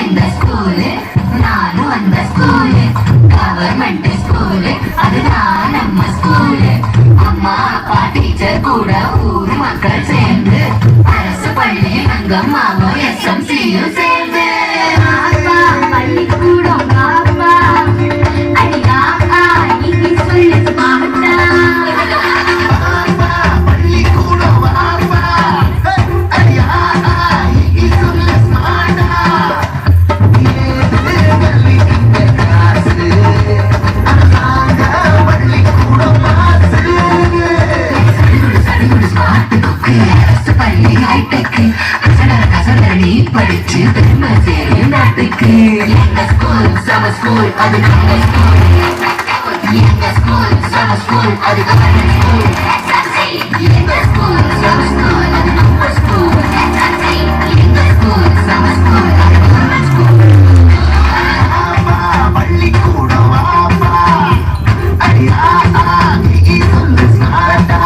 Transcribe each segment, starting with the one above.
எந்த ஸ்கூலு நானும் அந்த ஸ்கூலு கவர்மெண்ட் ஸ்கூலு அதுதான் நம்ம ஸ்கூலு அம்மா அப்பா டீச்சர் கூட ஊர் மக்கள் சேர்ந்து அரசு பள்ளி அங்கம்மாவும் SMCயும் சேர்ந்து பள்ளிக்கூடம் பாப்பா அடியா நீ சொல்லு மாட்டா படிச்சு பெருமை சேரும் நாட்டுக்கு எங்க ஸ்கூல் சம ஸ்கூல் அது நம்ம ஸ்கூல் எங்க ஸ்கூல் சம ஸ்கூல் அது கவர்மெண்ட் ஸ்கூல் எங்க ஸ்கூல் சம ஸ்கூல் அது நம்ம ஸ்கூல் எங்க ஸ்கூல் சம ஸ்கூல் அது கவர்மெண்ட் ஸ்கூல் பள்ளிக்கூடம் அடியா நீ சொல்லு ஸ்மார்ட்டா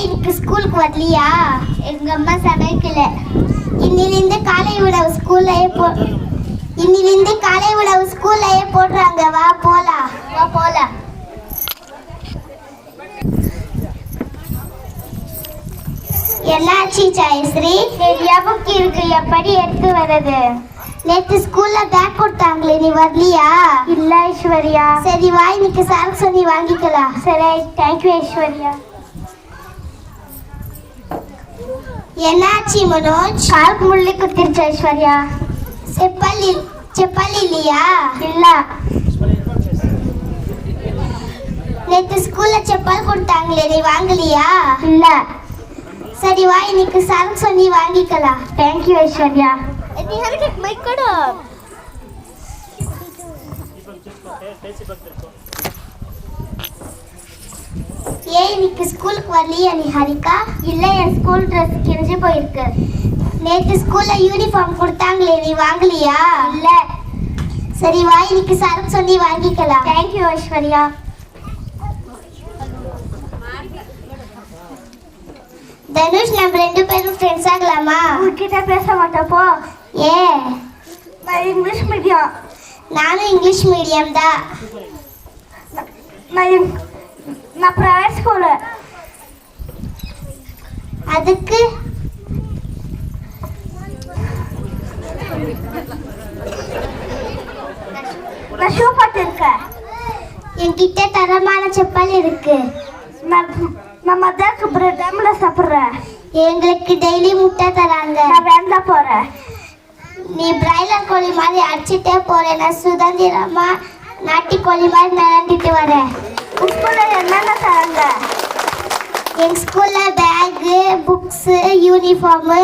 இன்னைக்கு ஸ்கூலுக்கு வரலையா? எங்க அம்மா சமைக்கல. இன்னிலிருந்து காலை உணவு ஸ்கூல்லயே போடுறாங்க. வா போலாம். என்னாச்சு ஜெயஸ்ரீ? சரியா புக் இருக்கு, எப்படி எடுத்து வர்றது? நேற்று ஸ்கூல்ல பேக் கொடுத்தாங்களே, நீ வரலையா? இல்ல ஐஸ்வர்யா. சரி வா, இன்னைக்கு சார் சொல்லி வாங்கிக்கலாம். சரி, தேங்க்யூ ஐஸ்வர்யா. என்னாச்சு மனோஜ்? காலுக்கு முள்ளி குத்திருச்சு ஐஸ்வர்யா. செப்பல் இல்லையா? இல்ல. நேற்று ஸ்கூல்ல செப்பல் கொடுத்தாங்களே, நீ வாங்கலையா? இல்ல. சரி வா, இன்னைக்கு சார் சொல்லி வாங்கிக்கலாம். தேங்க்யூ ஐஸ்வர்யா. நீ ஹரிக்கு மைக் கொடு. ஏன் இன்னைக்கு ஸ்கூலுக்கு வரலையா நீ ஹரிகா? இல்ல, என் ஸ்கூல் ட்ரெஸ் கிழிஞ்சு போயிருக்கு. நேற்று ஸ்கூல்ல யூனிஃபார்ம் கொடுத்தாங்களே, நீ வாங்கலையா? இல்ல. சரி வா, இன்னைக்கு சார் சொல்லி வாங்கிக்கலாம். தேங்க்யூ ஐஸ்வர்யா. தனுஷ், நம்ம 2 பேரும் ஃப்ரெண்ட்ஸ் ஆகலாமா? உன்கிட்ட பேச மாட்டேன் போ. ஏன்? நான் இங்கிலீஷ் மீடியம். நானும் இங்கிலீஷ் மீடியம் தான். நான் பிரைவேட் ஸ்கூலு. அதுக்கு நான் ஷூ போட்டிருக்கேன். என்கிட்ட தரமான செப்பல் இருக்கு. நான் மதியாக்கு பிரெட் ஆம்லெட் சாப்பிட்றேன். எங்களுக்கு டெய்லி முட்டை தராங்க. நான் வேண்டாம் போகிறேன். நீ பிராய்லர் கோழி மாதிரி அடிச்சுட்டே போகிறேன். நான் சுதந்திரமா நாட்டுக்கோழி மாதிரி நடந்துட்டு வரேன். உங்கள் ஸ்கூலில் என்னென்ன தராங்க? எங்கள் ஸ்கூலில் bag, books, uniform,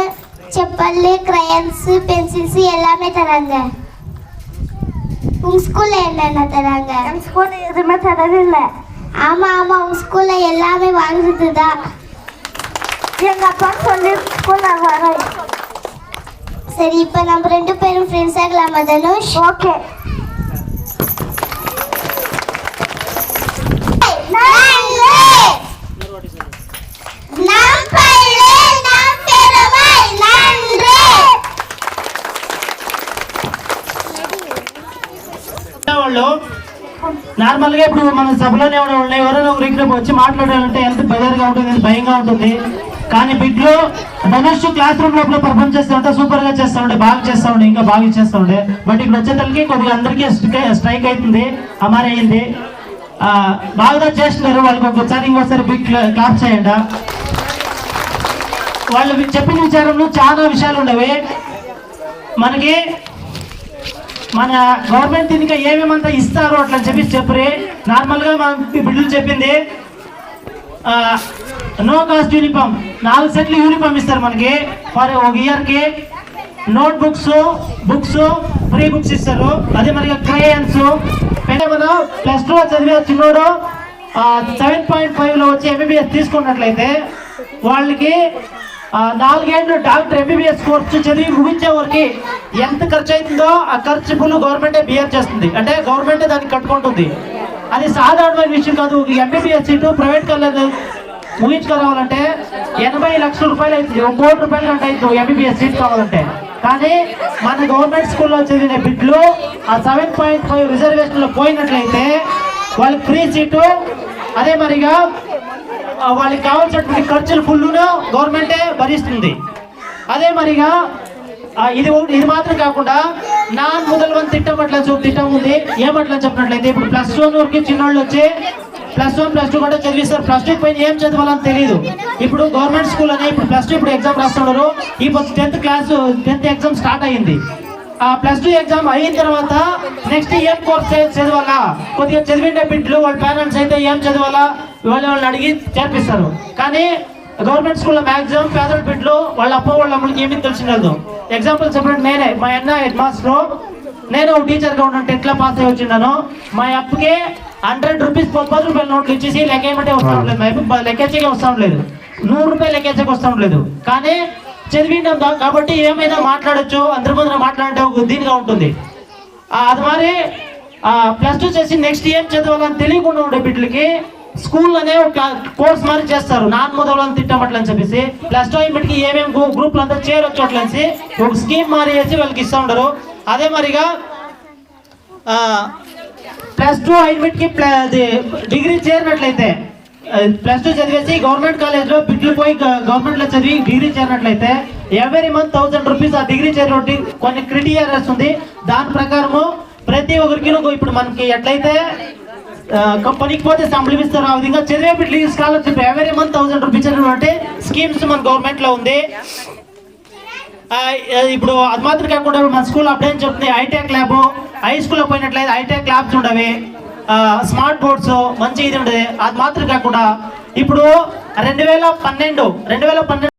chappal, crayons, pencils எல்லாமே தராங்க. உங்கள் ஸ்கூலில் என்னென்ன தராங்க? எங்கள் ஸ்கூலில் எதுவுமே தரதில்லை. ஆமாம், உங்கள் ஸ்கூலில் எல்லாமே வாங்குறது தான். எங்கள் அப்பா சொல்லி ஸ்கூலில் வரேன். சரி, இப்போ நம்ம 2 பேரும் ஃப்ரெண்ட்ஸ் ஆகலாமா தனுஷ்? ஓகே. నార్మల్గా ఇప్పుడు మన సభలోనే ఉన్నాయి, ఎవరైనా ఊరికి వచ్చి మాట్లాడాలంటే ఎంత బెదర్గా ఉంటుంది, ఎంత భయంగా ఉంటుంది. కానీ బిడ్లో ధనుష్ క్లాస్ రూమ్ లోపల పర్ఫార్మ్ చేస్తూ ఉంటే సూపర్ గా చేస్తూ ఉండే, బాగా చేస్తూ ఉండే, ఇంకా బాగా చేస్తూ ఉండే. బట్ ఇక్కడ వచ్చేసరికి కొద్దిగా అందరికీ స్ట్రైక్ అవుతుంది, అమారి అయింది. బాగా చేస్తున్నారు. వాళ్ళకి ఇంకోసారి బిగ్ క్లాప్ చేయండి. వాళ్ళు చెప్పిన విచారంలో చాలా విషయాలు ఉండేవి. మనకి మన గవర్నమెంట్ ఇంకా ఏమేమంతా ఇస్తారో అట్లా చెప్పి నార్మల్గా మన బిడ్డలు చెప్పింది నో కాస్ట్ యూనిఫామ్ 4 సెట్లు యూనిఫామ్ ఇస్తారు మనకి ఫర్ ఒక ఇయర్కి. నోట్ బుక్స్ ఫ్రీ బుక్స్ ఇస్తారు. అదే మరి క్రయాన్స్ మనం +2 చదివే చిన్నోడు 7.5లో వచ్చి MBBS తీసుకున్నట్లయితే వాళ్ళకి 4 ఏళ్ళు డాక్టర్ MBBS కోర్సు చదివి ముగించే వరకు ఎంత ఖర్చు అవుతుందో ఆ ఖర్చు ఫుల్ గవర్నమెంటే బియర్ చేస్తుంది, అంటే గవర్నమెంటే దానికి కట్టుకుంటుంది. అది సాధారణమైన విషయం కాదు. ఎంబీబీఎస్ సీటు ప్రైవేట్ కాలేజ్ ముగించుకోవాలంటే 80 లక్షల రూపాయలు అవుతుంది, 1 కోటి రూపాయలు కంటే అవుతుంది ఎంబీబీఎస్ సీట్ కావాలంటే. కానీ మన గవర్నమెంట్ స్కూల్లో చదివిన బిడ్డలు ఆ 7.5 రిజర్వేషన్లో పోయినట్లయితే వాళ్ళకి ఫ్రీ సీటు, అదే మరిగా వాళ్ళకి కావాల్సినటువంటి ఖర్చులు ఫుల్ను గవర్నమెంటే భరిస్తుంది. అదే మరిగా ఇది మాత్రం కాకుండా నాన్ మొదలవని తిట్టం అట్లా తిట్టం ఉంది. ఏమట్లా చెప్పినట్లయితే ఇప్పుడు +1 వరకు చిన్నోళ్ళు వచ్చి +1 +2 కూడా చదివిస్తారు. +2 పైన ఏం చదవాలని తెలియదు. ఇప్పుడు గవర్నమెంట్ స్కూల్ అనే ఇప్పుడు +2 ఇప్పుడు ఎగ్జామ్ రాస్తున్నారు. ఈ 10th ఎగ్జామ్ స్టార్ట్ అయ్యింది. ఆ +2 ఎగ్జామ్ అయిన తర్వాత నెక్స్ట్ ఏం కోర్స్ చదవాలా, కొద్దిగా చదివిండే బిడ్డలు వాళ్ళ పేరెంట్స్ అయితే ఏం చదవాలా వాళ్ళని అడిగి చేర్పిస్తారు. కానీ గవర్నమెంట్ స్కూల్లో మ్యాక్సిమం పేదల బిడ్డలు వాళ్ళ వాళ్ళ అమ్మలకి ఏమీ తెలిసినదు. ఎగ్జాంపుల్ చెప్పినట్టు నేనే, మా అన్న హెడ్ మాస్టర్, నేను టీచర్గా ఉన్నట్టు ఎట్లా పాస్ అయ్యి వచ్చిన్నాను. మా అప్పకి 100 రూపీస్ 10 రూపాయల నోట్లు ఇచ్చేసి లెక్కేయమంటే వస్తూ ఉండలేదు. మా అప్పు లెక్కేసేకే వస్తూ ఉండలేదు, 100 రూపాయలు లెక్కేసేకి వస్తూ ఉండలేదు. కానీ చదివినాం కాబట్టి ఏమైనా మాట్లాడచ్చు, అందరి ముందర మాట్లాడే దీనిగా ఉంటుంది. అది మరి +2 చేసి నెక్స్ట్ ఏం చదవాలని తెలియకుండా ఉండే బిడ్డలకి స్కూల్లోనే ఒక కోర్స్ మరి చేస్తారు. నాన్ మొదలని తిట్టమట్లని అని చెప్పేసి +2 అయినప్పటికీ ఏమేమి గ్రూప్లు అంతా చేరొచ్చు అట్లని ఒక స్కీమ్ మారి వేసి వాళ్ళకి ఇస్తూ ఉండరు. అదే మరిగా +2 అయినప్పటికీ డిగ్రీ చేరినట్లయితే +2 చదివేసి గవర్నమెంట్ కాలేజ్లో బిడ్డలు పోయి గవర్నమెంట్లో చదివి డిగ్రీ చేరినట్లయితే ఎవ్రీ మంత్ 1000 రూపీస్ ఆ డిగ్రీ చేరినట్టు కొన్ని క్రైటీరియాస్ ఉంది. దాని ప్రకారము ప్రతి ఒక్కరికి ఇప్పుడు మనకి ఎట్లయితే పనికి పోతే సంబళం ఇస్తారు, ఆ విధంగా చదివే బిడ్డలు స్కాలర్షిప్ ఎవ్రీ మంత్ 1000 రూపీస్ అనేటువంటి స్కీమ్స్ మన గవర్నమెంట్లో ఉంది. ఇప్పుడు అది మాత్రం కాకుండా మన స్కూల్ అప్పుడేం చెప్తుంది, హైటెక్ ల్యాబ్, హై స్కూల్లో పోయినట్లయితే హైటెక్ ల్యాబ్స్ ఉండవి, స్మార్ట్ బోర్డ్స్ మంచి ఇది ఉండేది. అది మాత్రం కాకుండా ఇప్పుడు 2012